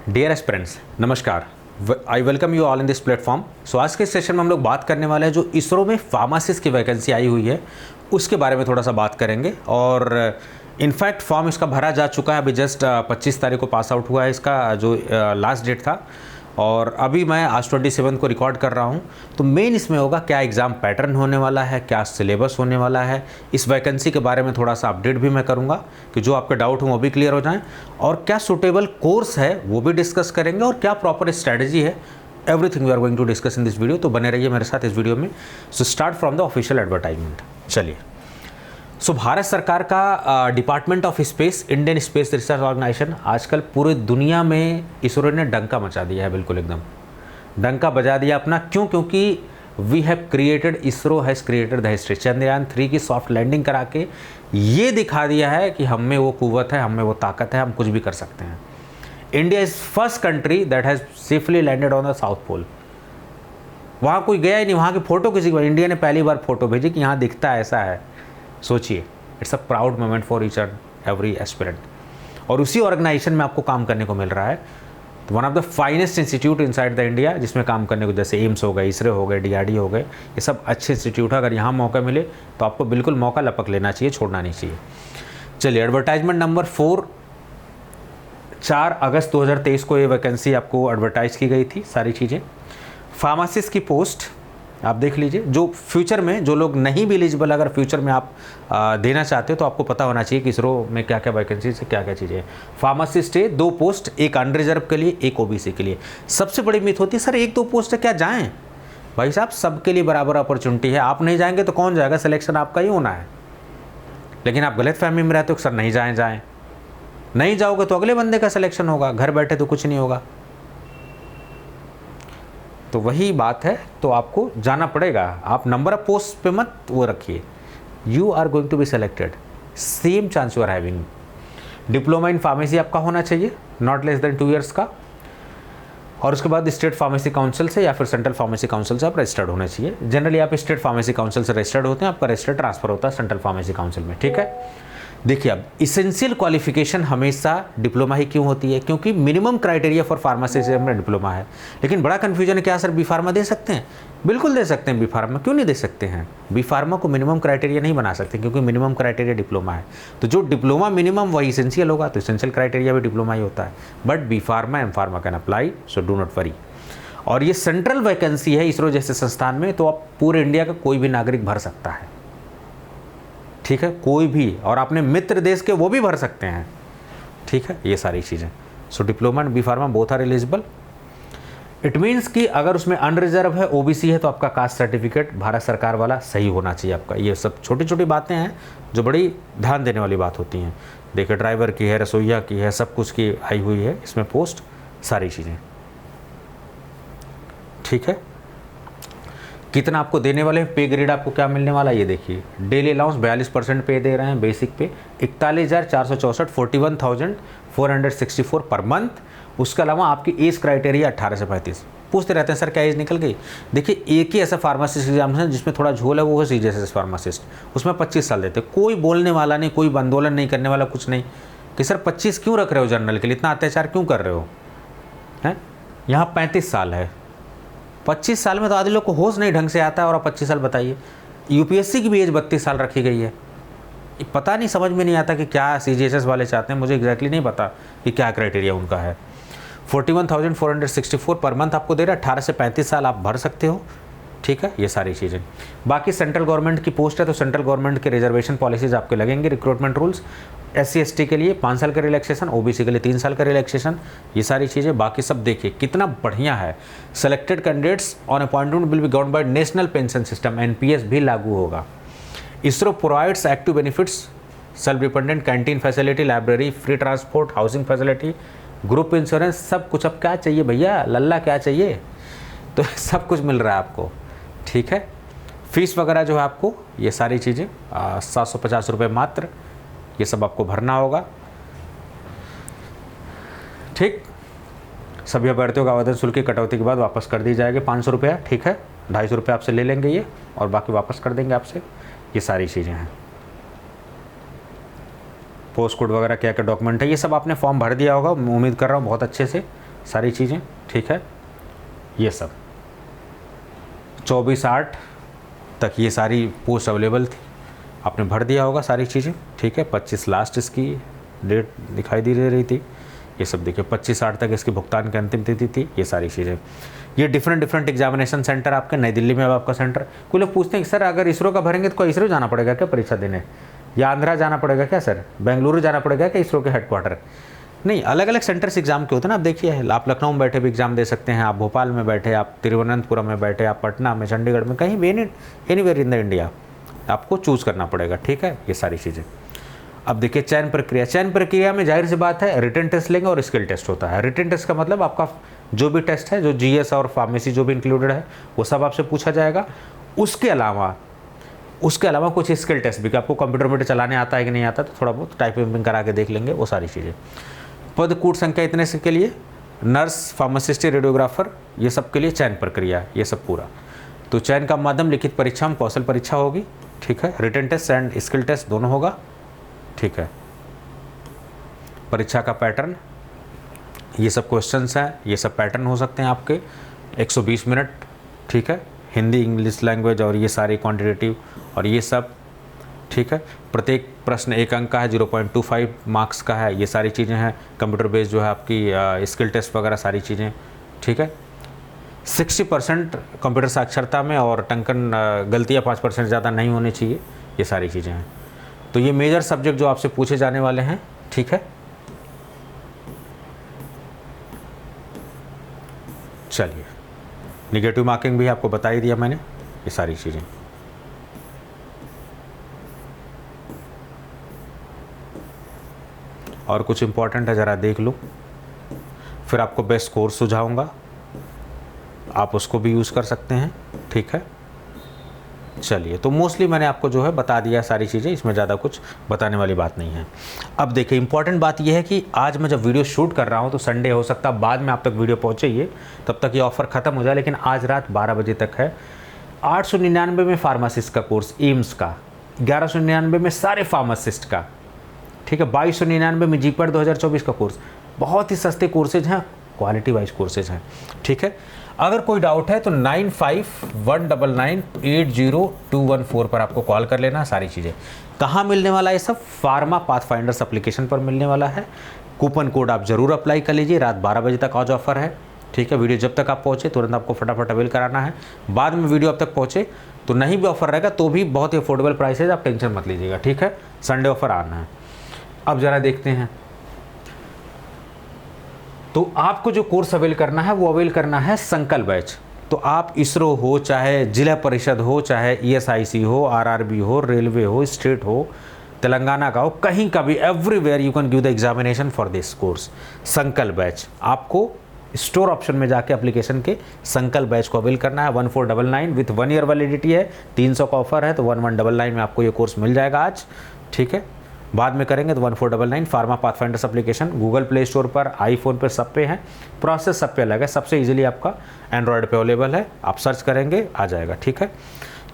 Dear aspirants, नमस्कार। I welcome you all in this platform. So आज के session में हम लोग बात करने वाले हैं जो इसरो में फार्मासिस्ट की वैकेंसी आई हुई है उसके बारे में थोड़ा सा बात करेंगे। और इनफैक्ट फॉर्म इसका भरा जा चुका है, अभी जस्ट 25 तारीख को पास आउट हुआ है इसका जो लास्ट डेट था। और अभी मैं आज 27 को रिकॉर्ड कर रहा हूँ। तो मेन इसमें होगा क्या एग्ज़ाम पैटर्न होने वाला है, क्या सिलेबस होने वाला है, इस वैकेंसी के बारे में थोड़ा सा अपडेट भी मैं करूँगा कि जो आपके डाउट हों वो भी क्लियर हो जाएं। और क्या सूटेबल कोर्स है वो भी डिस्कस करेंगे और क्या प्रॉपर स्ट्रैटेजी है, everything we are going to discuss in this video. तो बने रहिए मेरे साथ इस वीडियो में। So start from the official advertisement. चलिए, सो भारत सरकार का Department of Space, Indian Space Research Organisation आजकल पूरे दुनिया में इसरो ने डंका मचा दिया है, बिल्कुल एकदम डंका बजा दिया अपना। क्यों? क्योंकि we have created, ISRO has created the history. Chandrayaan 3 की सॉफ्ट लैंडिंग करा के ये दिखा दिया है कि हम में वो कुव्वत है, हम में वो ताकत है, हम कुछ भी कर सकते हैं। India is first country that has safely landed on the south pole. वहाँ कोई गया ही नहीं, वहाँ की फ़ोटो किसी को, इंडिया ने पहली बार फोटो भेजी कि यहाँ दिखता है, ऐसा है। सोचिए, it's a proud moment for each and every aspirant. और उसी ऑर्गेनाइजेशन में आपको काम करने को मिल रहा है। तो one of the finest institute inside the India जिसमें काम करने को, जैसे एम्स हो गए, इसरो हो गए, डीआरडीओ हो गए, ये सब अच्छे इंस्टीट्यूट है। अगर यहाँ मौका मिले तो आपको बिल्कुल मौका लपक लेना चाहिए, छोड़ना नहीं चाहिए। चलिए, एडवर्टाइजमेंट नंबर 4, 4 अगस्त 2023 को ये वैकेंसी आपको एडवर्टाइज की गई थी। सारी चीज़ें, फार्मासिस्ट की पोस्ट आप देख लीजिए। जो फ्यूचर में जो लोग नहीं भी एलिजिबल, अगर फ्यूचर में आप देना चाहते हो तो आपको पता होना चाहिए कि इसरो में क्या क्या वैकेंसी से क्या क्या चीज़ें। फार्मासिस्ट है 2 पोस्ट, एक अनरिजर्व के लिए, एक ओबीसी के लिए। सबसे बड़ी मिथ होती है सर 1-2 पोस्ट है क्या जाएं? भाई साहब, सबके लिए बराबर अपॉर्चुनिटी है। आप नहीं जाएंगे तो कौन जाएगा? सिलेक्शन आपका ही होना है। लेकिन आप गलत फहमी में रहते हो, सर नहीं जाएं। नहीं जाओगे तो अगले बंदे का सिलेक्शन होगा, घर बैठे तो कुछ नहीं होगा। तो वही बात है, तो आपको जाना पड़ेगा। आप नंबर ऑफ पोस्ट पे मत वो रखिए, you are going to be selected, same chance you are having. Diploma in pharmacy आपका होना चाहिए, नॉट लेस देन 2 ईयर्स का। और उसके बाद स्टेट फार्मेसी काउंसिल से या फिर सेंट्रल फार्मेसी काउंसिल से आप रजिस्टर्ड होने चाहिए। जनरली आप स्टेट फार्मेसी काउंसिल से रजिस्टर्ड होते हैं, आपका रजिस्टर ट्रांसफर होता है सेंट्रल फार्मेसी काउंसिल में, ठीक है। देखिए, अब इसेंशियल क्वालिफिकेशन हमेशा डिप्लोमा ही क्यों होती है? क्योंकि मिनिमम क्राइटेरिया फॉर फार्मासिज्म में डिप्लोमा है। लेकिन बड़ा कन्फ्यूजन है, क्या सर बी फार्मा दे सकते हैं? बिल्कुल दे सकते हैं बी फार्मा, क्यों नहीं दे सकते हैं? बी फार्मा को मिनिमम क्राइटेरिया नहीं बना सकते क्योंकि मिनिमम क्राइटेरिया डिप्लोमा है। तो जो डिप्लोमा मिनिमम वही इसेंशियल होगा, तो इसेंशियल क्राइटेरिया भी डिप्लोमा ही होता है। But B pharma M pharma can apply, so do not worry. और ये सेंट्रल वैकेंसी है इसरो जैसे संस्थान में, तो आप पूरे इंडिया का कोई भी नागरिक भर सकता है, ठीक है, कोई भी। और अपने मित्र देश के वो भी भर सकते हैं, ठीक है, ये सारी चीज़ें। So diploma and B pharma both are eligible. It means कि अगर उसमें अनरिजर्व है, ओबीसी है, तो आपका कास्ट सर्टिफिकेट भारत सरकार वाला सही होना चाहिए आपका। ये सब छोटी छोटी बातें हैं जो बड़ी ध्यान देने वाली बात होती हैं। देखिए, ड्राइवर की है, रसोईया की है, सब कुछ की आई हुई है इसमें पोस्ट, सारी चीज़ें, ठीक है। कितना आपको देने वाले हैं, पे ग्रेड आपको क्या मिलने वाला है ये देखिए। डेली अलाउंस 42% पे दे रहे हैं, बेसिक पे 41,464, 41,464 पर मंथ। उसके अलावा आपकी एज क्राइटेरिया 18 से 35। पूछते रहते हैं सर क्या एज निकल गई? देखिए, एक ही ऐसा फार्मासिस्ट एग्जाम है जिसमें थोड़ा झोल है, वो है सीजीएसएस फार्मासिस्ट, उसमें 25 साल देते। कोई बोलने वाला नहीं, कोई आंदोलन नहीं करने वाला, कुछ नहीं कि सर 25 क्यों रख रहे हो जनरल के लिए, इतना अत्याचार क्यों कर रहे हो, हैं? यहाँ 35 साल है। 25 साल में तो आधे लोग को होश नहीं ढंग से आता है, और आप 25 साल बताइए। यूपीएससी की भी एज 32 साल रखी गई है। पता नहीं, समझ में नहीं आता कि क्या सीजीएसएस वाले चाहते हैं, मुझे एग्जैक्टली नहीं पता कि क्या क्राइटेरिया उनका है। 41,464 पर मंथ आपको दे रहा है, 18 से 35 साल आप भर सकते हो, ठीक है, ये सारी चीज़ें। बाकी सेंट्रल गवर्नमेंट की पोस्ट है तो सेंट्रल गवर्नमेंट के रिजर्वेशन पॉलिसीज आपके लगेंगे। रिक्रूटमेंट रूल्स, SC/ST के लिए 5 साल का रिलैक्सेशन, ओबीसी के लिए 3 साल का रिलैक्सेशन, ये सारी चीज़ें। बाकी सब देखिए कितना बढ़िया है। Selected candidates on appointment will be govern by national pension system, NPS भी लागू होगा। ISRO provides active benefits, self dependent canteen facility, library, free transport, housing facility, group insurance, सब कुछ। अब क्या चाहिए भैया, लल्ला क्या चाहिए? तो सब कुछ मिल रहा है आपको, ठीक है। फीस वगैरह जो है आपको, ये सारी चीज़ें 750 रुपये मात्र, ये सब आपको भरना होगा, ठीक। सभी अभ्यर्थियों का आवेदन शुल्क की कटौती के बाद वापस कर दी जाएगी 500 रुपया, ठीक है। 250 रुपये आपसे ले लेंगे ये, और बाकी वापस कर देंगे आपसे, ये सारी चीज़ें हैं। पोस्ट कोड वगैरह क्या क्या डॉक्यूमेंट है, ये सब आपने फॉर्म भर दिया होगा, मैं उम्मीद कर रहा हूँ बहुत अच्छे से। सारी चीज़ें, ठीक है। ये सब 24/8 तक ये सारी पोस्ट अवेलेबल थी, आपने भर दिया होगा सारी चीज़ें, ठीक है। 25 लास्ट इसकी डेट दिखाई दे रही थी, ये सब देखिए 25/8 तक इसकी भुगतान की अंतिम तिथि थी, ये सारी चीज़ें। ये डिफरेंट एग्जामिनेशन सेंटर आपके नई दिल्ली में अब आपका सेंटर। कोई लोग पूछते हैं कि सर अगर इसरो का भरेंगे तो कोई इसरो जाना पड़ेगा क्या परीक्षा देने, या आंध्रा जाना पड़ेगा क्या सर, बेंगलुरु जाना पड़ेगा क्या इसरो के हेडक्वार्टर? नहीं, अलग अलग सेंटर्स एग्जाम के होते हैं ना। आप देखिए, आप लखनऊ में बैठे भी एग्जाम दे सकते हैं, आप भोपाल में बैठे, आप तिरुवनंतपुरम में बैठे, आप पटना में, चंडीगढ़ में, कहीं भी एनीवेयर इन द इंडिया आपको चूज़ करना पड़ेगा, ठीक है। ये सारी चीज़ें। अब देखिए चयन प्रक्रिया में जाहिर सी बात है रिटन टेस्ट लेंगे और स्किल टेस्ट होता है। रिटन टेस्ट का मतलब आपका जो भी टेस्ट है, जो जीएस और फार्मेसी जो भी इंक्लूडेड है, वो सब आपसे पूछा जाएगा। उसके अलावा कुछ स्किल टेस्ट भी, कि आपको कंप्यूटर मीटर चलाने आता है कि नहीं आता, तो थोड़ा बहुत टाइपिंग करा के देख लेंगे, वो सारी चीज़ें। पद कूट संख्या इतने से के लिए नर्स, फार्मासिस्ट, रेडियोग्राफर, ये सब के लिए चयन प्रक्रिया, ये सब पूरा। तो चयन का माध्यम लिखित परीक्षा में कौशल परीक्षा होगी, ठीक है। Written test and skill test दोनों होगा, ठीक है। परीक्षा का पैटर्न, ये सब क्वेश्चंस हैं, ये सब पैटर्न हो सकते हैं आपके। 120 मिनट, ठीक है। हिंदी, इंग्लिश लैंग्वेज और ये सारे क्वांटिटेटिव और ये सब, ठीक है। प्रत्येक प्रश्न 1 अंक का है, 0.25 मार्क्स का है, ये सारी चीज़ें हैं। कंप्यूटर बेस्ड जो है आपकी स्किल टेस्ट वगैरह सारी चीज़ें, ठीक है। 60% कंप्यूटर साक्षरता में, और टंकन गलतियाँ 5% ज़्यादा नहीं होनी चाहिए, ये सारी चीज़ें हैं। तो ये मेजर सब्जेक्ट जो आपसे पूछे जाने वाले हैं, ठीक है। चलिए, निगेटिव मार्किंग भी आपको बता ही दिया मैंने, ये सारी चीज़ें। और कुछ इंपॉर्टेंट है, ज़रा देख लो, फिर आपको बेस्ट कोर्स सुझाऊंगा, आप उसको भी यूज़ कर सकते हैं, ठीक है। चलिए, तो मोस्टली मैंने आपको जो है बता दिया सारी चीज़ें, इसमें ज़्यादा कुछ बताने वाली बात नहीं है। अब देखिए, इंपॉर्टेंट बात यह है कि आज मैं जब वीडियो शूट कर रहा हूँ तो संडे, हो सकता है बाद में आप तक वीडियो पहुँचे ये, तब तक ये ऑफ़र ख़त्म हो जाए, लेकिन आज रात 12 बजे तक है। 899 में फार्मासिस्ट का कोर्स एम्स का, 1199 में सारे फार्मासिस्ट का, ठीक है। 2299 में जीपीएट 2024 का कोर्स। बहुत ही सस्ते कोर्सेज हैं, क्वालिटी वाइज कोर्सेज हैं, ठीक है। अगर कोई डाउट है तो 9519980214 पर आपको कॉल कर लेना। सारी चीज़ें कहाँ मिलने वाला है, सब फार्मा पाथफाइंडर्स एप्लीकेशन पर मिलने वाला है। कूपन कोड आप ज़रूर अप्लाई कर लीजिए। रात 12 बजे तक आज ऑफर है, ठीक है। वीडियो जब तक आप पहुँचे तुरंत आपको फटाफट अवेल कराना है। बाद में वीडियो अब तक पहुँचे तो नहीं भी ऑफर रहेगा तो भी बहुत ही अफोर्डेबल प्राइस है, आप टेंशन मत लीजिएगा, ठीक है। संडे ऑफर आना है। अब ज़रा देखते हैं, तो आपको जो कोर्स अवेल करना है वो अवेल करना है संकल्प बैच। तो आप इसरो हो, चाहे जिला परिषद हो, चाहे ईएसआईसी हो, आरआरबी हो, रेलवे हो, स्टेट हो, तेलंगाना का हो, कहीं का भी, everywhere you can give the examination for this course संकल्प बैच। आपको स्टोर ऑप्शन में जाके एप्लीकेशन के संकल्प बैच को अवेल करना है। 1499 विथ 1 ईयर वैलिडिटी है, 300 का ऑफर है, तो 1199 में आपको ये कोर्स मिल जाएगा आज, ठीक है। बाद में करेंगे तो 1499। Pharma pathfinders application Google Play Store पर, आईफोन पर, सब पे है। प्रोसेस सब पे अलग है, सबसे इजीली आपका एंड्रॉयड पे अवेलेबल है। आप सर्च करेंगे आ जाएगा, ठीक है।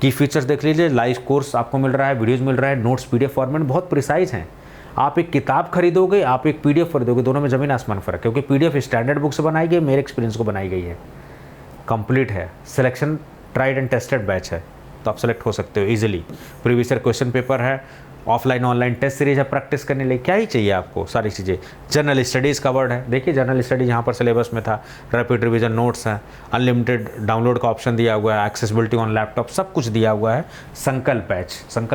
की फीचर्स देख लीजिए, लाइव कोर्स आपको मिल रहा है, वीडियोज़ मिल रहा है, नोट्स पीडीएफ फॉर्मेट बहुत प्रिसाइज हैं। आप एक किताब खरीदोगे, आप एक पीडीएफ खरीदोगे, दोनों में ज़मीन आसमान फ़र्क है, क्योंकि पीडीएफ स्टैंडर्ड बुक से बनाई गई, मेरे एक्सपीरियंस को बनाई गई है, कंप्लीट है। Selection tried and tested batch है, तो आप सेलेक्ट हो सकते हो easily. Previous year question paper है, ऑफलाइन ऑनलाइन टेस्ट सीरीज है, प्रैक्टिस करने लिए क्या ही चाहिए आपको, सारी चीज़ें। जनरल स्टडीज़ कवर्ड है, देखिए जनरल स्टडीज यहाँ पर सिलेबस में था, रैपिड रिवीजन नोट्स हैं, अनलिमिटेड डाउनलोड का ऑप्शन दिया हुआ है, एक्सेसिबिलिटी ऑन लैपटॉप, सब कुछ दिया हुआ है। संकल्प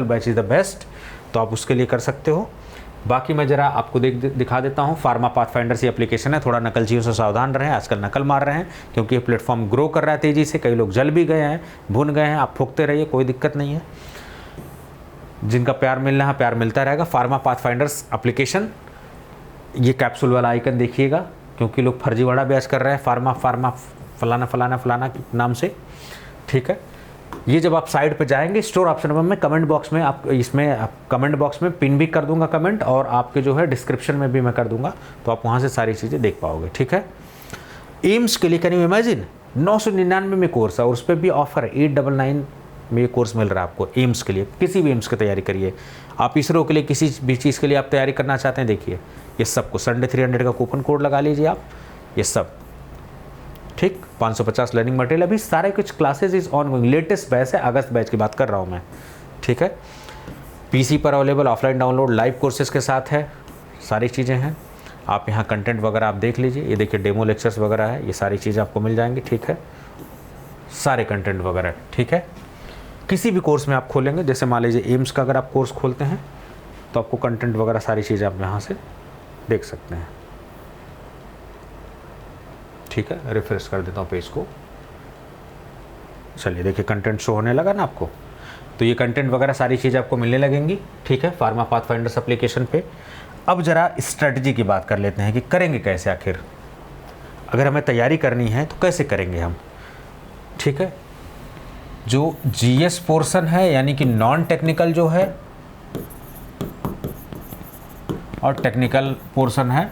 बैच इज़ द बेस्ट, तो आप उसके लिए कर सकते हो। बाकी मैं ज़रा आपको दिखा देता हूँ। फार्मा पाथफाइंडर्स ये एप्लीकेशन है, थोड़ा नकलचियों से सावधान रहें, आजकल नकल मार रहे हैं, क्योंकि ये प्लेटफॉर्म ग्रो कर रहा है तेज़ी से। कई लोग जल भी गए हैं, भुन गए हैं, आप फूकते रहिए, कोई दिक्कत नहीं है। जिनका प्यार मिलना है, प्यार मिलता रहेगा। फार्मा पाथफाइंडर्स एप्लीकेशन, ये कैप्सूल वाला आइकन देखिएगा, क्योंकि लोग फर्जीवाड़ा बहस कर रहे हैं फार्मा फलाना फलाना फलाना नाम से, ठीक है। ये जब आप साइड पे जाएंगे, स्टोर ऑप्शन में मैं कमेंट बॉक्स में कमेंट बॉक्स में पिन भी कर दूंगा कमेंट, और आपके जो है डिस्क्रिप्शन में भी मैं कर दूंगा, तो आप वहाँ से सारी चीज़ें देख पाओगे, ठीक है। एम्स के लिए कैन यू इमेजिन 999 में कोर्स है, और उस पर भी ऑफर है 899 में ये कोर्स मिल रहा है आपको एम्स के लिए। किसी भी एम्स की तैयारी करिए आप, इसरो के लिए, किसी भी चीज़ के लिए आप तैयारी करना चाहते हैं, देखिए ये सबको संडे 300 का कूपन कोड लगा लीजिए आप, ये सब, ठीक। 550 लर्निंग मटेरियल, अभी सारे कुछ classes is on, latest batch है, अगस्त बैच की बात कर रहा हूँ मैं, ठीक है। पीसी पर available, offline download, live courses के साथ है, सारी चीज़ें हैं। आप यहाँ कंटेंट वगैरह आप देख लीजिए, ये देखिए डेमो लेक्चर्स वगैरह है, ये सारी चीज़ें आपको मिल जाएंगी, ठीक है, सारे कंटेंट वगैरह, ठीक है। किसी भी कोर्स में आप खोलेंगे, जैसे मान लीजिए एम्स का अगर आप कोर्स खोलते हैं तो आपको कंटेंट वगैरह सारी चीज़ें आप यहाँ से देख सकते हैं, ठीक है। रिफ्रेश कर देता हूँ पेज को, चलिए देखिए कंटेंट शो होने लगा ना आपको, तो ये कंटेंट वगैरह सारी चीज़ें आपको मिलने लगेंगी, ठीक है, फार्मा पाथफाइंडर्स एप्लीकेशन पे। अब ज़रा स्ट्रेटजी की बात कर लेते हैं कि करेंगे कैसे आखिर, अगर हमें तैयारी करनी है तो कैसे करेंगे हम, ठीक है। जो जीएस पोर्शन है यानी कि नॉन टेक्निकल जो है और टेक्निकल पोर्शन है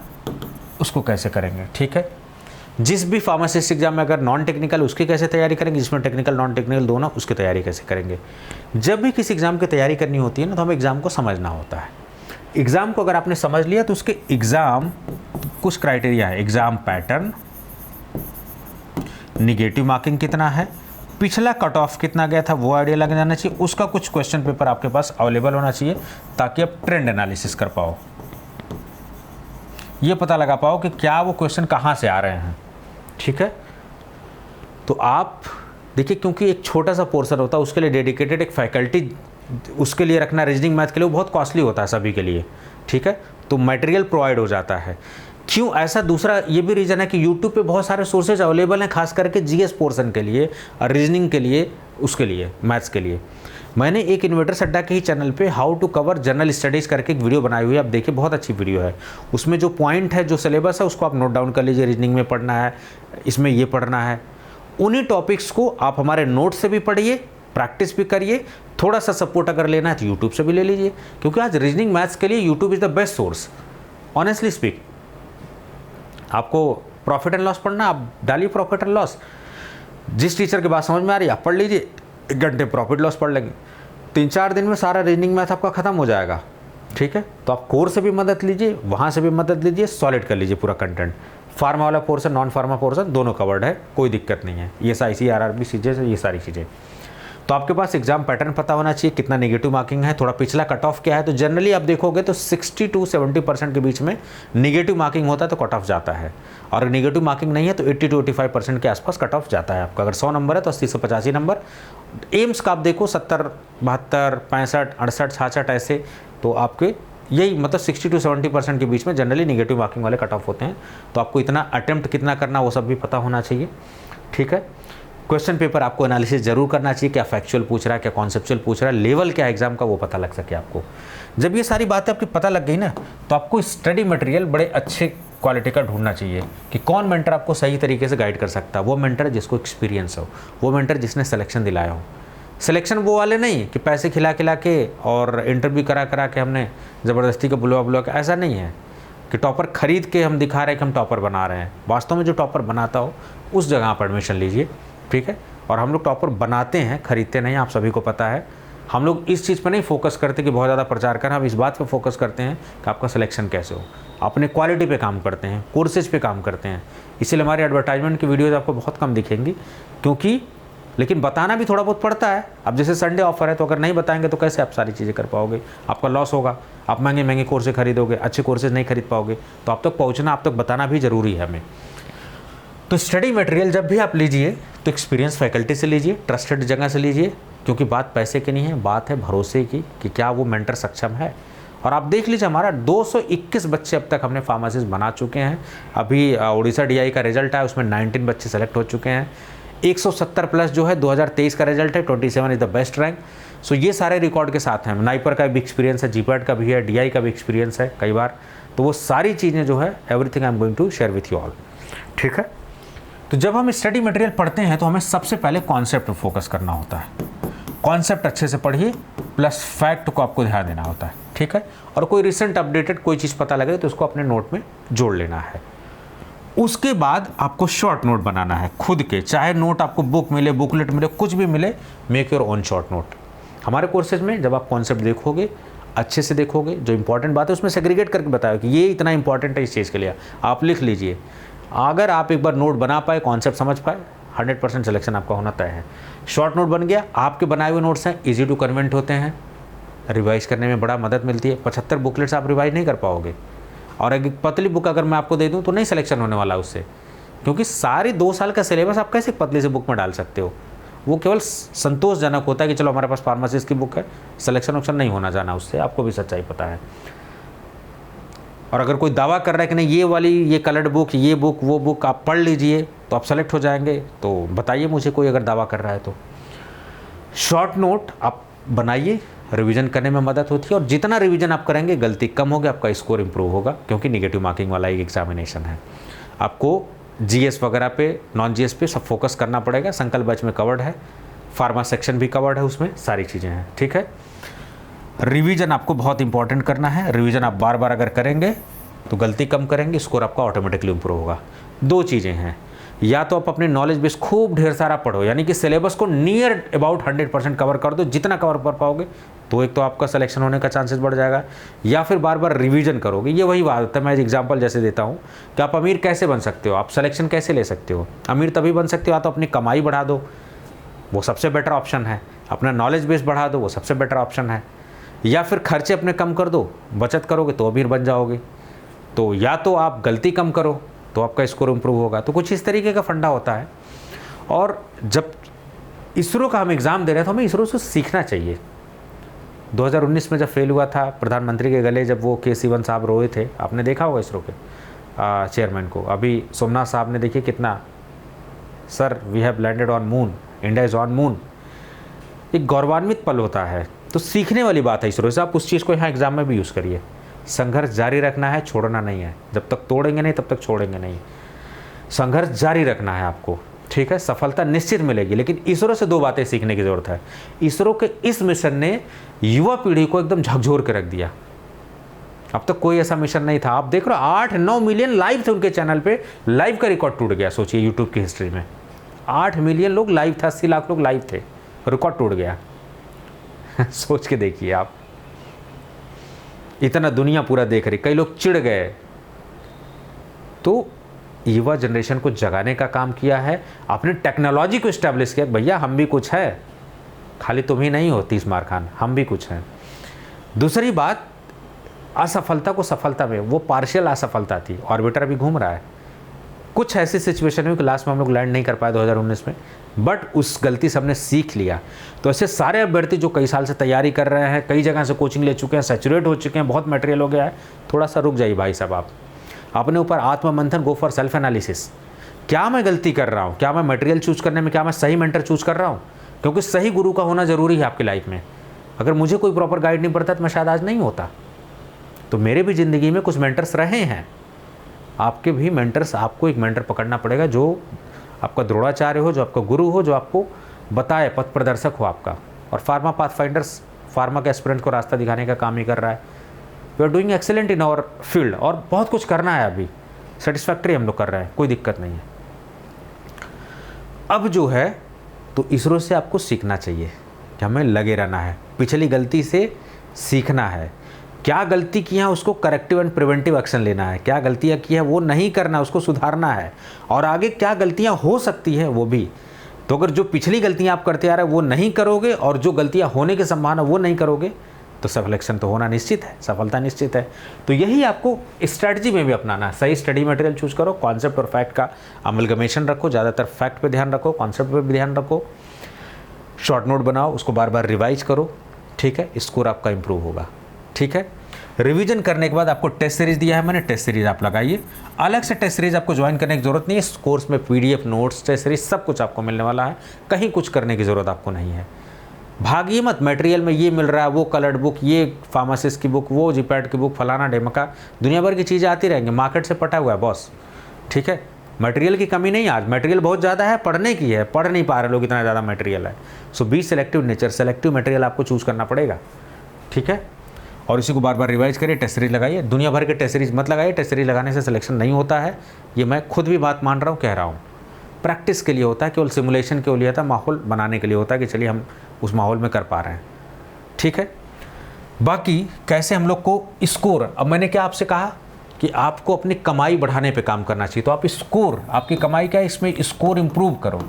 उसको कैसे करेंगे, ठीक है। जिस भी फार्मासिस्ट एग्जाम में अगर नॉन टेक्निकल उसकी कैसे तैयारी करेंगे, जिसमें टेक्निकल नॉन टेक्निकल दोनों उसकी तैयारी कैसे करेंगे। जब भी किसी एग्ज़ाम की तैयारी करनी होती है ना तो हमें एग्ज़ाम को समझना होता है। एग्ज़ाम को अगर आपने समझ लिया तो उसके एग्ज़ाम कुछ क्राइटेरिया है, एग्ज़ाम पैटर्न, निगेटिव मार्किंग कितना है, पिछला कट ऑफ कितना गया था वो आइडिया लग जाना चाहिए, उसका कुछ क्वेश्चन पेपर आपके पास अवेलेबल होना चाहिए ताकि आप ट्रेंड एनालिसिस कर पाओ, ये पता लगा पाओ कि क्या वो क्वेश्चन कहाँ से आ रहे हैं, ठीक है। तो आप देखिए, क्योंकि एक छोटा सा पोर्शन होता है उसके लिए डेडिकेटेड एक फैकल्टी उसके लिए रखना, रीजनिंग मैथ के लिए वो बहुत कॉस्टली होता है सभी के लिए, ठीक है। तो मटेरियल प्रोवाइड हो जाता है। क्यों ऐसा, दूसरा ये भी रीज़न है कि यूट्यूब पे बहुत सारे सोर्सेज अवेलेबल हैं, खास करके जीएस पोर्शन के लिए और रीजनिंग के लिए, उसके लिए मैथ्स के लिए। मैंने एक इन्वेटर्स अड्डा के ही चैनल पे how to cover general studies करके एक वीडियो बनाई हुई है, आप देखिए बहुत अच्छी वीडियो है। उसमें जो पॉइंट है, जो सिलेबस है उसको आप नोट डाउन कर लीजिए, रीजनिंग में पढ़ना है, इसमें ये पढ़ना है, उन्हीं टॉपिक्स को आप हमारे नोट से भी पढ़िए, प्रैक्टिस भी करिए। थोड़ा सा सपोर्ट अगर लेना है तो यूट्यूब से भी ले लीजिए, क्योंकि आज रीजनिंग मैथ्स के लिए YouTube is the best source, honestly speak. आपको प्रॉफिट एंड लॉस पढ़ना, आप डालिए प्रॉफिट एंड लॉस, जिस टीचर की बात समझ में आ रही है आप पढ़ लीजिए, 1 घंटे प्रॉफिट लॉस पढ़ लेंगे, 3-4 दिन में सारा रीजनिंग मैथ आपका खत्म हो जाएगा, ठीक है। तो आप कोर्स से भी मदद लीजिए, वहाँ से भी मदद लीजिए, सॉलिड कर लीजिए पूरा कंटेंट। फार्मा वाला पोर्सन, नॉन फार्मा पोर्सन दोनों कवर्ड है, कोई दिक्कत नहीं है। ESIC, RRB, CGS, ये सारी चीज़ें। तो आपके पास एग्जाम पैटर्न पता होना चाहिए, कितना नेगेटिव मार्किंग है, थोड़ा पिछला कट ऑफ क्या है। तो जनरली आप देखोगे तो 60 to 70% के बीच में नेगेटिव मार्किंग होता है तो कट ऑफ जाता है, और नेगेटिव मार्किंग नहीं है तो 80 to 85% के आसपास कट ऑफ जाता है आपका। अगर 100 नंबर है तो 80 से 85 नंबर। एम्स का आप देखो 70, 72, 65, 68, 66 ऐसे, तो आपके यही मतलब 60 to 70% के बीच में जनरली नेगेटिव मार्किंग वाले कट ऑफ होते हैं। तो आपको इतना अटेम्प्ट कितना करना वो सब भी पता होना चाहिए, ठीक है। क्वेश्चन पेपर आपको एनालिसिस जरूर करना चाहिए, क्या फैक्चुअल पूछ रहा है, क्या कॉन्सेप्चुअल पूछ रहा है, लेवल क्या एग्जाम का वो पता लग सके आपको। जब ये सारी बातें आपकी पता लग गई ना तो आपको स्टडी मटेरियल बड़े अच्छे क्वालिटी का ढूंढना चाहिए कि कौन मेंटर आपको सही तरीके से गाइड कर सकता है। वो मेंटर जिसको एक्सपीरियंस हो, वो मेंटर जिसने सिलेक्शन दिलाया हो। सिलेक्शन वो वाले नहीं कि पैसे खिला के और इंटरव्यू करा के हमने ज़बरदस्ती का बुलवा के, ऐसा नहीं है कि टॉपर खरीद के हम दिखा रहे हैं कि हम टॉपर बना रहे हैं। वास्तव में जो टॉपर बनाता हो उस जगह पर एडमिशन लीजिए, ठीक है। और हम लोग टॉपर बनाते हैं, खरीदते नहीं, आप सभी को पता है। हम लोग इस चीज़ पर नहीं फोकस करते कि बहुत ज़्यादा प्रचार करें, हम इस बात पे फोकस करते हैं कि आपका सिलेक्शन कैसे हो। अपने क्वालिटी पे काम करते हैं, कोर्सेज पे काम करते हैं, इसीलिए हमारी एडवर्टाइजमेंट की वीडियोज़ आपको बहुत कम दिखेंगी, क्योंकि लेकिन बताना भी थोड़ा बहुत पड़ता है। अब जैसे संडे ऑफर है तो अगर नहीं बताएंगे तो कैसे आप सारी चीज़ें कर पाओगे, आपका लॉस होगा। आप महंगे कोर्सेज खरीदोगे, अच्छे कोर्सेज नहीं खरीद पाओगे। तो आप तक पहुँचना, आप तक बताना भी ज़रूरी है हमें। तो स्टडी मटेरियल जब भी आप लीजिए तो एक्सपीरियंस फैकल्टी से लीजिए, ट्रस्टेड जगह से लीजिए, क्योंकि बात पैसे की नहीं है, बात है भरोसे की कि क्या वो मेंटर सक्षम है। और आप देख लीजिए हमारा 221 बच्चे अब तक हमने फार्मासिस्ट बना चुके हैं। अभी उड़ीसा DI का रिजल्ट आया, उसमें 19 बच्चे सेलेक्ट हो चुके हैं। 170 प्लस जो है 2023 का रिजल्ट है, 27 इज़ द बेस्ट रैंक। सो ये सारे रिकॉर्ड के साथ हैं। नाइपर का भी एक्सपीरियंस है, GPAT का भी है, DI का भी एक्सपीरियंस है कई बार। तो वो सारी चीज़ें जो है everything I am going to share with you all, ठीक है। तो जब हम स्टडी मटेरियल पढ़ते हैं तो हमें सबसे पहले कॉन्सेप्ट पर फोकस करना होता है। कॉन्सेप्ट अच्छे से पढ़िए, प्लस फैक्ट को आपको ध्यान देना होता है, ठीक है। और कोई रिसेंट अपडेटेड कोई चीज़ पता लगे तो उसको अपने नोट में जोड़ लेना है। उसके बाद आपको शॉर्ट नोट बनाना है खुद के, चाहे नोट आपको बुक मिले, बुकलेट मिले, कुछ भी मिले, make your own short note. हमारे कोर्सेज में जब आप कॉन्सेप्ट देखोगे, अच्छे से देखोगे, जो इंपॉर्टेंट बात है उसमें सेग्रीगेट करके बताया कि ये इतना इंपॉर्टेंट है इस चीज़ के लिए, आप लिख लीजिए। अगर आप एक बार नोट बना पाए, कॉन्सेप्ट समझ पाए, 100% सिलेक्शन आपका होना तय है। शॉर्ट नोट बन गया, आपके बनाए हुए नोट्स हैं, ईजी टू कन्वेंट होते हैं, रिवाइज करने में बड़ा मदद मिलती है। 75 बुकलेट्स आप रिवाइज नहीं कर पाओगे, और एक पतली बुक अगर मैं आपको दे दूं तो नहीं सिलेक्शन होने वाला उससे, क्योंकि सारे 2 साल का सिलेबस आप कैसे पतली सी बुक में डाल सकते हो। वो केवल संतोषजनक होता है कि चलो हमारे पास फार्मासिस्ट की बुक है, सिलेक्शन ऑप्शन नहीं होना जाना उससे, आपको भी सच्चाई पता है। और अगर कोई दावा कर रहा है कि नहीं ये वाली, ये कलर्ड बुक, ये बुक, वो बुक आप पढ़ लीजिए तो आप सेलेक्ट हो जाएंगे, तो बताइए मुझे कोई अगर दावा कर रहा है तो। शॉर्ट नोट आप बनाइए, रिवीजन करने में मदद होती है, और जितना रिवीजन आप करेंगे गलती कम होगी, आपका स्कोर इंप्रूव होगा, क्योंकि नेगेटिव मार्किंग वाला एक एग्जामिनेशन है। आपको जीएस वगैरह पे, नॉन जीएस पे सब फोकस करना पड़ेगा। संकल्प बैच में कवर्ड है, फार्मा सेक्शन भी कवर्ड है, उसमें सारी चीज़ें हैं, ठीक है। रिवीजन आपको बहुत इंपॉर्टेंट करना है। रिवीजन आप बार बार अगर करेंगे तो गलती कम करेंगे, स्कोर आपका ऑटोमेटिकली इंप्रूव होगा। 2 चीज़ें हैं, या तो आप अपने नॉलेज बेस खूब ढेर सारा पढ़ो, यानी कि सिलेबस को नियर अबाउट 100% कवर कर दो, जितना कवर कर पाओगे तो एक तो आपका सिलेक्शन होने का चांसेस बढ़ जाएगा, या फिर बार बार रिवीजन करोगे। ये वही बात है, मैं एग्जांपल जैसे देता हूँ कि आप अमीर कैसे बन सकते हो, आप सिलेक्शन कैसे ले सकते हो। अमीर तभी बन सकते हो या तो अपनी कमाई बढ़ा दो, वो सबसे बेटर ऑप्शन है, अपना नॉलेज बेस बढ़ा दो, वो सबसे बेटर ऑप्शन है, या फिर खर्चे अपने कम कर दो, बचत करोगे तो अमीर बन जाओगे। तो या तो आप गलती कम करो तो आपका स्कोर इंप्रूव होगा। तो कुछ इस तरीके का फंडा होता है। और जब इसरो का हम एग्ज़ाम दे रहे थे तो हमें इसरो से सीखना चाहिए। 2019 में जब फेल हुआ था, प्रधानमंत्री के गले जब वो के सिवन साहब रोए थे, आपने देखा होगा इसरो के चेयरमैन को। अभी सोमनाथ साहब ने देखिए कितना, sir we have landed on moon, India is on moon, एक गौरवान्वित पल होता है। तो सीखने वाली बात है इसरो से, आप उस चीज़ को यहाँ एग्जाम में भी यूज़ करिए। संघर्ष जारी रखना है, छोड़ना नहीं है। जब तक तोड़ेंगे नहीं तब तक छोड़ेंगे नहीं, संघर्ष जारी रखना है आपको, ठीक है। सफलता निश्चित मिलेगी, लेकिन इसरो से 2 बातें सीखने की ज़रूरत है। इसरो के इस मिशन ने युवा पीढ़ी को एकदम झकझोर के रख दिया। अब तक कोई ऐसा मिशन नहीं था। आप देख रहे हो 8-9 मिलियन लाइव थे उनके चैनल पे, लाइव का रिकॉर्ड टूट गया। सोचिए यूट्यूब की हिस्ट्री में 8 मिलियन लोग लाइव था, 80 लाख लोग लाइव थे, रिकॉर्ड टूट गया। सोच के देखिए आप, इतना दुनिया पूरा देख रही, कई लोग चिढ़ गए। तो युवा जनरेशन को जगाने का काम किया है, आपने टेक्नोलॉजी को इस्टेब्लिश किया, भैया हम भी कुछ है, खाली तुम ही नहीं हो 30 मार खान, हम भी कुछ हैं। दूसरी बात, असफलता को सफलता में, वो पार्शियल असफलता थी, ऑर्बिटर अभी घूम रहा है। कुछ ऐसी सिचुएशन हुई कि लास्ट में हम लोग लैंड नहीं कर पाए 2019 में, बट उस गलती से हमने सीख लिया। तो ऐसे सारे अभ्यर्थी जो कई साल से तैयारी कर रहे हैं, कई जगह से कोचिंग ले चुके हैं, सैचुरेट हो चुके हैं, बहुत मटेरियल हो गया है, थोड़ा सा रुक जाइए भाई साहब। आप अपने ऊपर आत्ममंथन, गो फॉर सेल्फ एनालिसिस। क्या मैं गलती कर रहा हूँ, क्या मैं मटेरियल चूज करने में, क्या मैं सही मेंटर चूज कर रहा हूँ, क्योंकि सही गुरु का होना ज़रूरी है आपकी लाइफ में। अगर मुझे कोई प्रॉपर गाइड नहीं पड़ता तो मैं शायद आज नहीं होता। तो मेरे भी ज़िंदगी में कुछ मेंटर्स रहे हैं, आपके भी मेंटर्स, आपको एक मेंटर पकड़ना पड़ेगा जो आपका द्रोणाचार्य हो, जो आपका गुरु हो, जो आपको बताए, पथ प्रदर्शक हो आपका। और फार्मा पाथ फाइंडर्स फार्मा के एस्पिरेंट को रास्ता दिखाने का काम ही कर रहा है। We are doing excellent in our field, और बहुत कुछ करना है अभी, सेटिस्फैक्ट्री हम लोग कर रहे हैं, कोई दिक्कत नहीं है। अब जो है तो इसरो से आपको सीखना चाहिए कि हमें लगे रहना है, पिछली गलती से सीखना है। क्या गलती की है उसको करेक्टिव एंड प्रिवेंटिव एक्शन लेना है, क्या गलतियां की है वो नहीं करना, उसको सुधारना है, और आगे क्या गलतियां हो सकती है वो भी। तो अगर जो पिछली गलतियां आप करते आ रहे हैं वो नहीं करोगे, और जो गलतियां होने की संभावना वो नहीं करोगे, तो सिलेक्शन तो होना निश्चित है, सफलता निश्चित है। तो यही आपको स्ट्रैटेजी में भी अपनाना है। सही स्टडी मटेरियल चूज करो, कॉन्सेप्ट और फैक्ट का अमलगमेशन रखो, ज़्यादातर फैक्ट पे ध्यान रखो, कॉन्सेप्ट पे भी ध्यान रखो, शॉर्ट नोट बनाओ, उसको बार बार रिवाइज करो, ठीक है, स्कोर आपका इंप्रूव होगा, ठीक है। रिवीजन करने के बाद आपको टेस्ट सीरीज दिया है मैंने, टेस्ट सीरीज आप लगाइए। अलग से टेस्ट सीरीज आपको ज्वाइन करने की जरूरत नहीं है, इस कोर्स में पीडीएफ, नोट्स, टेस्ट सीरीज सब कुछ आपको मिलने वाला है, कहीं कुछ करने की ज़रूरत आपको नहीं है। भागिए मत, मटेरियल में ये मिल रहा है, वो कलर्ड बुक, ये फार्मासिस्ट की बुक, वो जीपैड की बुक, फलाना ढेमका, दुनिया भर की चीज़ें आती रहेंगी, मार्केट से पटा हुआ है बॉस, ठीक है। मटेरियल की कमी नहीं, आज मटेरियल बहुत ज़्यादा है, पढ़ने की है, पढ़ नहीं पा रहे लोग, इतना ज़्यादा मटेरियल है। So be selective nature, selective material आपको चूज़ करना पड़ेगा, ठीक है। और इसी को बार बार रिवाइज करिए, टेस्ट सीरीज लगाइए। दुनिया भर के टेस्ट सीरीज मत लगाइए, टेस्ट सीरीज लगाने से सिलेक्शन नहीं होता है, ये मैं खुद भी बात मान रहा हूँ, कह रहा हूँ। प्रैक्टिस के लिए होता है, केवल सिमुलेशन के लिए होता है, माहौल बनाने के लिए होता है कि चलिए हम उस माहौल में कर पा रहे हैं, ठीक है। बाकी कैसे हम लोग को स्कोर, अब मैंने क्या आपसे कहा कि आपको अपनी कमाई बढ़ाने पे काम करना चाहिए। तो आप स्कोर, आपकी कमाई क्या है, इसमें स्कोर इम्प्रूव करो।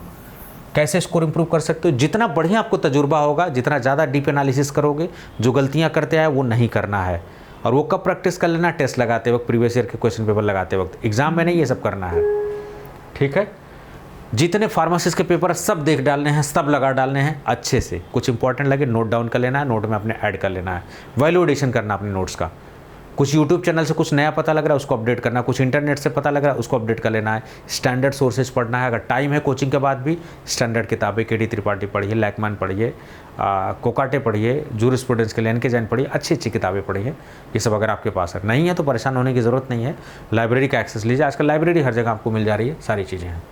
कैसे स्कोर इम्प्रूव कर सकते हो? जितना बढ़िया आपको तजुर्बा होगा, जितना ज़्यादा डीप एनालिसिस करोगे, जो गलतियाँ करते आए वो नहीं करना है। और वो कब प्रैक्टिस कर लेना? टेस्ट लगाते वक्त, प्रीवियस ईयर के क्वेश्चन पेपर लगाते वक्त, एग्जाम में नहीं ये सब करना है। ठीक है, जितने फार्मासिस्ट के पेपर सब देख डालने हैं, सब लगा डालने हैं अच्छे से। कुछ इंपॉर्टेंट लगे नोट डाउन कर लेना है, नोट में अपने ऐड कर लेना है, वैल्यूएडिशन करना अपने नोट्स का। कुछ यूट्यूब चैनल से कुछ नया पता लग रहा है उसको अपडेट करना, कुछ इंटरनेट से पता लग रहा है उसको अपडेट कर लेना है। स्टैंडर्ड सोर्सेज पढ़ना है, अगर टाइम है कोचिंग के बाद भी स्टैंडर्ड किताबें, केडी त्रिपाठी पढ़िए, लैकमैन पढ़िए, कोकाटे पढ़िए, जूरिस्प्रूडेंस के लिए एन के जैन पढ़िए, अच्छी अच्छी किताबें पढ़िए। ये सब अगर आपके पास है, नहीं है तो परेशान होने की ज़रूरत नहीं है। लाइब्रेरी का एक्सेस लीजिए, आजकल लाइब्रेरी हर जगह आपको मिल जा रही है, सारी चीज़ें हैं।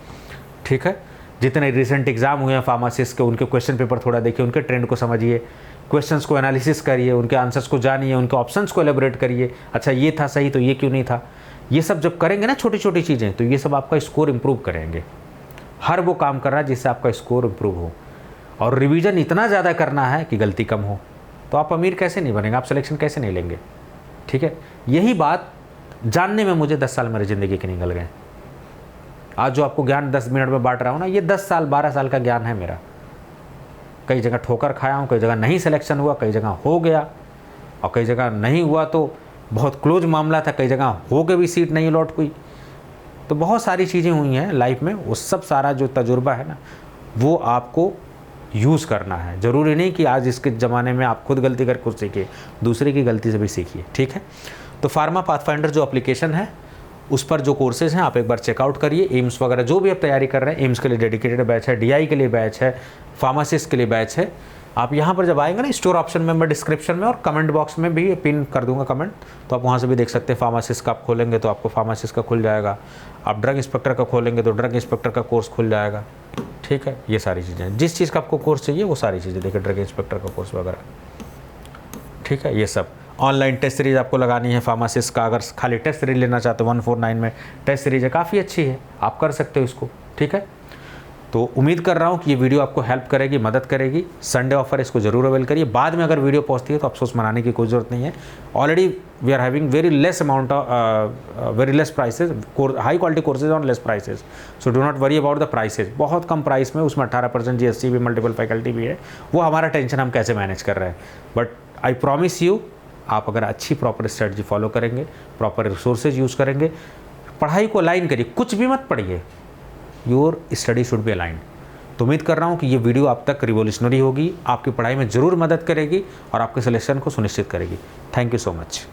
ठीक है, जितने रिसेंट एग्जाम हुए हैं फार्मासिस्ट के, उनके क्वेश्चन पेपर थोड़ा देखिए, उनके ट्रेंड को समझिए, क्वेश्चंस को एनालिसिस करिए, उनके आंसर्स को जानिए, उनके ऑप्शंस को एलेबोरेट करिए। अच्छा ये था सही तो ये क्यों नहीं था? ये सब जब करेंगे ना छोटी छोटी चीज़ें, तो ये सब आपका स्कोर इंप्रूव करेंगे। हर वो काम कर रहा है जिससे आपका स्कोर इंप्रूव हो। और रिवीजन इतना ज़्यादा करना है कि गलती कम हो। तो आप अमीर कैसे नहीं बनेंगे, आप सिलेक्शन कैसे नहीं लेंगे? ठीक है, यही बात जानने में मुझे 10 साल मेरी ज़िंदगी के निकल गए। आज जो आपको ज्ञान 10 मिनट में बांट रहा हूँ ना, ये 10 साल 12 साल का ज्ञान है मेरा। कई जगह ठोकर खाया हूँ, कई जगह नहीं सिलेक्शन हुआ, कई जगह हो गया, और कई जगह नहीं हुआ तो बहुत क्लोज मामला था, कई जगह हो के भी सीट नहीं लौट हुई। तो बहुत सारी चीज़ें हुई हैं लाइफ में। वो सब सारा जो तजुर्बा है ना, वो आपको यूज़ करना है। ज़रूरी नहीं कि आज इसके ज़माने में आप खुद गलती करके खुद सीखिए, दूसरे की गलती से भी सीखिए। ठीक है, तो फार्मा पाथफाइंडर जो एप्लीकेशन है, उस पर जो कोर्सेज़ हैं आप एक बार चेकआउट करिए। एम्स वगैरह जो भी आप तैयारी कर रहे हैं, एम्स के लिए डेडिकेटेड बैच है, डीआई के लिए बैच है, फार्मासिस्ट के लिए बैच है। आप यहाँ पर जब आएंगे ना, स्टोर ऑप्शन में मैं डिस्क्रिप्शन में और कमेंट बॉक्स में भी पिन कर दूंगा कमेंट, तो आप वहाँ से भी देख सकते हैं। फार्मासिस्ट का आप खोलेंगे तो आपको फार्मासिस्ट का खुल जाएगा, आप ड्रग इंस्पेक्टर का खोलेंगे तो ड्रग इंस्पेक्टर का कोर्स खुल जाएगा। ठीक है, ये सारी चीज़ें, जिस चीज़ का आपको कोर्स चाहिए वो सारी चीज़ें देखिए, ड्रग इंस्पेक्टर का कोर्स वगैरह। ठीक है, ये सब ऑनलाइन टेस्ट सीरीज आपको लगानी है फार्मासिस्ट का। अगर खाली टेस्ट सीरीज लेना चाहते हो 149 में टेस्ट सीरीज है, काफ़ी अच्छी है, आप कर सकते हो इसको। ठीक है, तो उम्मीद कर रहा हूँ कि ये वीडियो आपको हेल्प करेगी, मदद करेगी। संडे ऑफर इसको जरूर अवेल करिए। बाद में अगर वीडियो पहुँचती है तो अफसोस मनाने की कोई ज़रूरत नहीं है। Already we are having very less amount of very less prices, high quality courses on less prices, so do not worry about the prices. बहुत कम प्राइस में, उसमें 18% GST भी, मल्टीपल फैकल्टी भी है। वो हमारा टेंशन, हम कैसे मैनेज कर रहे हैं। बट आई प्रॉमिस यू, आप अगर अच्छी प्रॉपर स्ट्रेटजी फॉलो करेंगे, प्रॉपर रिसोर्सेज यूज़ करेंगे, पढ़ाई को अलाइन करिए, कुछ भी मत पढ़िए, your study should be align. तो उम्मीद कर रहा हूँ कि ये वीडियो आप तक रिवोल्यूशनरी होगी, आपकी पढ़ाई में ज़रूर मदद करेगी और आपके सिलेक्शन को सुनिश्चित करेगी। Thank you so much.